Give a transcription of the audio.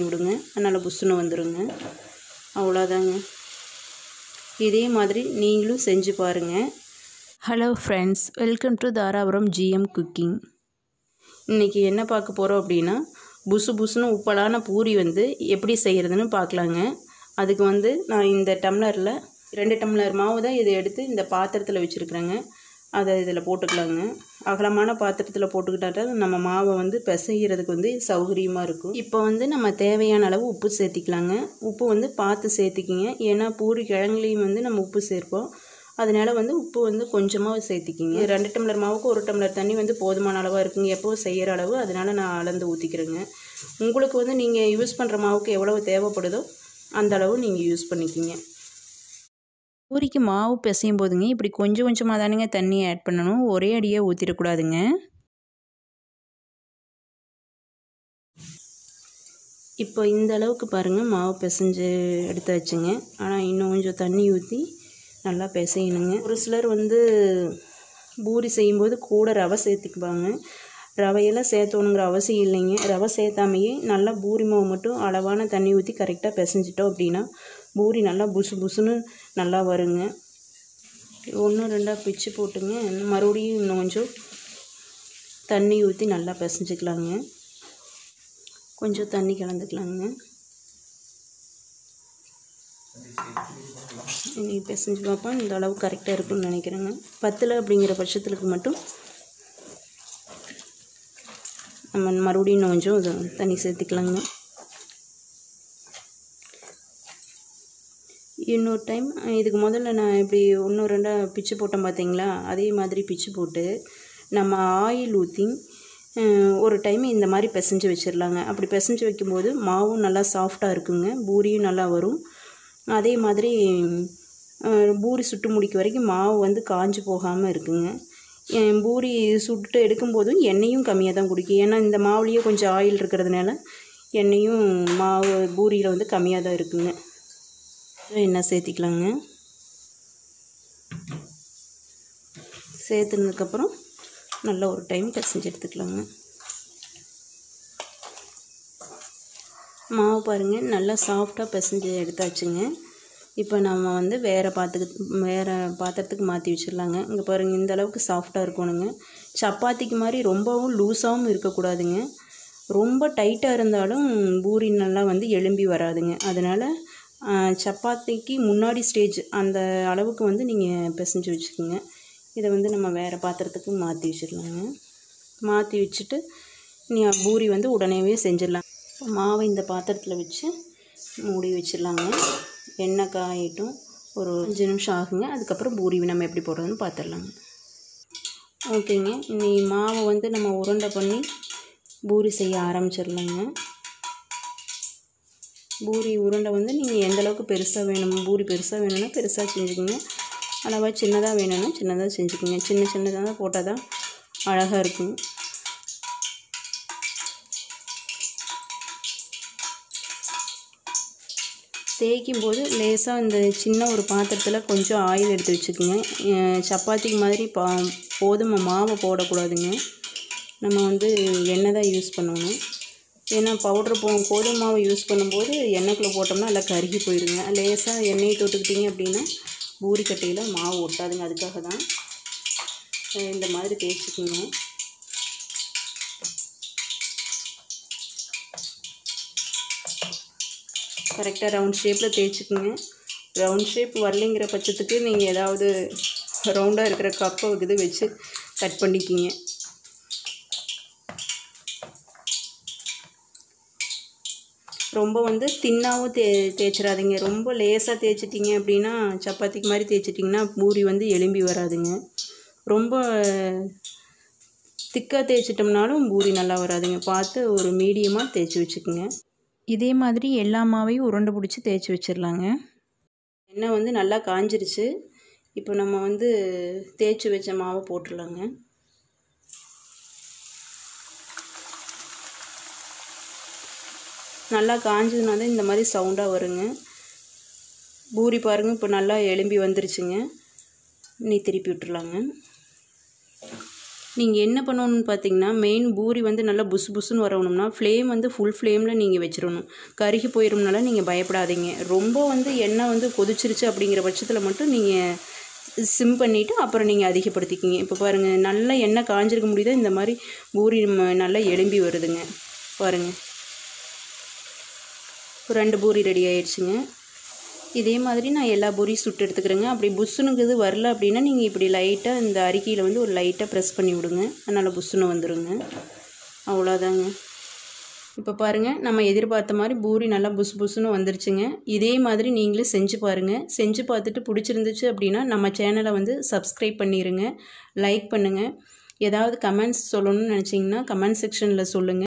விடுங்க, நல்லா புஷ்ஷுன்னு வந்துடுங்க. அவ்வளோதாங்க. இதே மாதிரி நீங்களும் செஞ்சு பாருங்கள். Hello friends, welcome to Dharapuram GM cooking. இன்றைக்கி என்ன பார்க்க போகிறோம் அப்படின்னா, புசு புசுன்னு உப்பலான பூரி வந்து எப்படி செய்கிறதுன்னு பார்க்கலாங்க. அதுக்கு வந்து நான் இந்த டம்ளரில் 2 டம்ளர் மாவு தான் இதை எடுத்து இந்த பாத்திரத்தில் வச்சுருக்குறேங்க. அதை இதில் போட்டுக்கலாங்க. அகலமான பாத்திரத்தில் போட்டுக்கிட்டா நம்ம மாவை வந்து பிசைகிறதுக்கு வந்து சௌகரியமாக இருக்கும். இப்போ வந்து நம்ம தேவையான அளவு உப்பு சேர்த்திக்கலாங்க. உப்பு வந்து பார்த்து சேர்த்திக்கிங்க. ஏன்னா பூரி கிழங்குலையும் வந்து நம்ம உப்பு சேர்ப்போம். அதனால் வந்து உப்பு வந்து கொஞ்சமாக சேர்த்திக்கிங்க. 2 டம்ளர் மாவுக்கு 1 டம்ளர் தண்ணி வந்து போதுமான அளவாக இருக்குங்க. எப்போவும் செய்கிற அளவு, அதனால் நான் அளந்து ஊற்றிக்கிறேங்க. உங்களுக்கு வந்து நீங்கள் யூஸ் பண்ணுற மாவுக்கு எவ்வளவு தேவைப்படுதோ அந்த அளவு நீங்கள் யூஸ் பண்ணிக்கிங்க. பூரிக்கு மாவு பிசையும் போதுங்க இப்படி கொஞ்சம் கொஞ்சமாக தானுங்க தண்ணி ஆட் பண்ணணும். ஒரே அடியாக ஊற்றிடக்கூடாதுங்க. இப்போ இந்த அளவுக்கு பாருங்கள், மாவு பிசைஞ்சு எடுத்தாச்சுங்க. ஆனால் இன்னும் கொஞ்சம் தண்ணி ஊற்றி நல்லா பிசையணுங்க. ஒரு சிலர் வந்து பூரி செய்யும்போது கூட ரவை சேர்த்துக்குவாங்க. ரவையெல்லாம் சேர்த்தணுங்கிற அவசியம் இல்லைங்க. ரவை சேர்த்தாமையே நல்லா பூரி மாவு மட்டும் அளவான தண்ணி ஊற்றி கரெக்டாக பிசைஞ்சிட்டோம் அப்படின்னா பூரி நல்லா புசு புசுன்னு நல்லா வருங்க. 1 2 பிச்சு போட்டுங்க. மறுபடியும் இன்னும் கொஞ்சம் தண்ணி ஊற்றி நல்லா பிசைஞ்சிக்கலாங்க. கொஞ்சம் தண்ணி கலந்துக்கலாங்க. இன்றைக்கி பிசைஞ்சு பார்ப்போம். இந்த அளவு கரெக்டாக இருக்குன்னு நினைக்கிறேங்க. பத்தில் அப்படிங்கிற பட்சத்துக்கு மட்டும் நம்ம மறுபடியும் இன்னும் கொஞ்சம் தண்ணி சேர்த்துக்கலாங்க. இன்னொரு டைம் இதுக்கு முதல்ல நான் இப்படி 1 2 பிச்சு போட்டேன் பார்த்தீங்களா, அதே மாதிரி பிச்சு போட்டு நம்ம ஆயில் ஊற்றி ஒரு டைம் இந்த மாதிரி பிசைஞ்சு வச்சிடலாங்க. அப்படி பிசைஞ்சு வைக்கும்போது மாவும் நல்லா சாஃப்டாக இருக்குங்க, பூரியும் நல்லா வரும். அதே மாதிரி பூரி சுட்டு முடிக்க வரைக்கும் மாவு வந்து காஞ்சு போகாமல் இருக்குங்க. பூரி சுட்டு எடுக்கும்போதும் எண்ணெயும் கம்மியாக தான் குடிக்கும். ஏன்னா இந்த மாவுலேயே கொஞ்சம் ஆயில் இருக்கிறதுனால எண்ணெயும் மாவு பூரியில் வந்து கம்மியாக தான் இருக்குங்க. எண்ணெய் சேர்த்திக்கலாங்க. சேர்த்துனதுக்கப்புறம் நல்லா ஒரு டைம் பிசைஞ்சு எடுத்துக்கலாங்க. மாவு பாருங்கள் நல்லா சாஃப்டாக பிசைஞ்சு எடுத்தாச்சுங்க. இப்போ நம்ம வந்து வேறு பாத்திரத்துக்கு மாற்றி வச்சிடலாங்க. இங்கே பாருங்கள், இந்த அளவுக்கு சாஃப்டாக இருக்கணுங்க. சப்பாத்திக்கு மாதிரி ரொம்பவும் லூஸாகவும் இருக்கக்கூடாதுங்க. ரொம்ப டைட்டாக இருந்தாலும் பூரி நல்லா வந்து எலும்பி வராதுங்க. அதனால் சப்பாத்திக்கு முன்னாடி ஸ்டேஜ் அந்த அளவுக்கு வந்து நீங்கள் பிசைஞ்சு வச்சுக்கோங்க. இதை வந்து நம்ம வேறு பாத்திரத்துக்கு மாற்றி வச்சிடலாங்க. மாற்றி வச்சுட்டு பூரி வந்து உடனேவே செஞ்சிடலாம். மாவை இந்த பாத்திரத்தில் வச்சு மூடி வச்சிடலாங்க. எண்ணெய் காயட்டும். ஒரு 5 நிமிஷம் ஆகுங்க. அதுக்கப்புறம் பூரி நம்ம எப்படி போடுறதுன்னு பார்த்துடலாங்க. ஓகேங்க, இன்னைக்கு மாவை வந்து நம்ம உருண்டை பண்ணி பூரி செய்ய ஆரம்பிச்சிடலாங்க. பூரி உருண்டை வந்து நீங்கள் எந்த அளவுக்கு பெருசாக வேணும், பூரி பெருசாக வேணும்னா பெருசாக செஞ்சுக்கோங்க. அளவாக சின்னதாக வேணும்னா சின்னதாக செஞ்சுக்கோங்க. சின்னதாக போட்டால் தான் அழகாக இருக்கும். தேய்க்கும் போது லேசாக இந்த சின்ன ஒரு பாத்திரத்தில் கொஞ்சம் ஆயில் எடுத்து வச்சுக்கோங்க. சப்பாத்திக்கு மாதிரி கோதுமை மாவை போடக்கூடாதுங்க. நம்ம வந்து எண்ணெய் தான் யூஸ் பண்ணணும். ஏன்னா கோதுமை மாவை யூஸ் பண்ணும்போது எண்ணெய்க்குள்ளே போட்டோம்னா நல்லா கருகி போயிடுங்க. லேசாக எண்ணெயை தொட்டுக்கிட்டிங்க அப்படின்னா பூரி கட்டையில் மாவு ஒட்டாதுங்க. அதுக்காக தான் இந்த மாதிரி தேய்ச்சிக்கோங்க. கரெக்டாக ரவுண்ட் ஷேப்பில் தேய்ச்சிக்கோங்க. ரவுண்ட் ஷேப் வரலைங்கிற பட்சத்துக்கு நீங்கள் ஏதாவது ரவுண்டாக இருக்கிற கப்பை வச்சு கட் பண்ணிக்கிங்க. ரொம்ப வந்து தின்னாகவும் தேய்ச்சிடாதீங்க. ரொம்ப லேசாக தேய்ச்சிட்டிங்க அப்படின்னா சப்பாத்திக்கு மாதிரி தேய்ச்சிட்டிங்கன்னா பூரி வந்து எலும்பி வராதுங்க. ரொம்ப திக்காக தேய்ச்சிட்டோம்னாலும் பூரி நல்லா வராதுங்க. பார்த்து ஒரு மீடியமாக தேய்ச்சி வச்சுக்கோங்க. இதே மாதிரி எல்லா மாவையும் உருண்டை பிடிச்சி தேய்ச்சி வச்சிடலாங்க. எண்ணெய் வந்து நல்லா காஞ்சிருச்சு. இப்போ நம்ம வந்து தேய்ச்சி வச்ச மாவை போட்டுடலாங்க. நல்லா காஞ்சதுனா தான் இந்த மாதிரி சவுண்டாக வருங்க. பூரி பாருங்கள், இப்போ நல்லா எலும்பி வந்துருச்சுங்க. நீ திருப்பி விட்டுடலாங்க. நீங்கள் என்ன பண்ணணும்னு பார்த்தீங்கன்னா, மெயின் பூரி வந்து நல்லா புசு புசுன்னு வரணும்னா ஃப்ளேம் வந்து ஃபுல் ஃப்ளேமில் நீங்கள் வச்சிடணும். கருகி போயிடும்னால நீங்கள் பயப்படாதீங்க. ரொம்ப வந்து எண்ணெய் வந்து கொதிச்சிருச்சு அப்படிங்கிற பட்சத்தில் மட்டும் நீங்கள் சிம் பண்ணிவிட்டு அப்புறம் நீங்கள் அதிகப்படுத்திக்கிங்க. இப்போ பாருங்கள், நல்லா எண்ணெய் காஞ்சிருக்க முடியுதா, இந்த மாதிரி பூரி நல்லா எலும்பி வருதுங்க பாருங்கள். 2 பூரி ரெடி ஆயிடுச்சுங்க. இதே மாதிரி நான் எல்லா பூரியும் சுட்டு எடுத்துக்கிறேங்க. அப்படி புஷ்ஷுனுங்கிறது வரல அப்படின்னா நீங்கள் இப்படி லைட்டாக இந்த அரிக்கையில் வந்து ஒரு லைட்டாக ப்ரெஸ் பண்ணி விடுங்க. அதனால் புஷ்ஷுன்னு வந்துடுங்க. அவ்வளோதாங்க. இப்போ பாருங்கள், நம்ம எதிர்பார்த்த மாதிரி பூரி நல்லா புஷ் புஷ்ஷுன்னு வந்துருச்சுங்க. இதே மாதிரி நீங்களும் செஞ்சு பாருங்கள். செஞ்சு பார்த்துட்டு பிடிச்சிருந்துச்சு அப்படின்னா நம்ம சேனலை வந்து சப்ஸ்கிரைப் பண்ணிடுங்க, லைக் பண்ணுங்கள். ஏதாவது கமெண்ட்ஸ் சொல்லணும்னு நினச்சிங்கன்னா கமெண்ட் செக்ஷனில் சொல்லுங்கள்.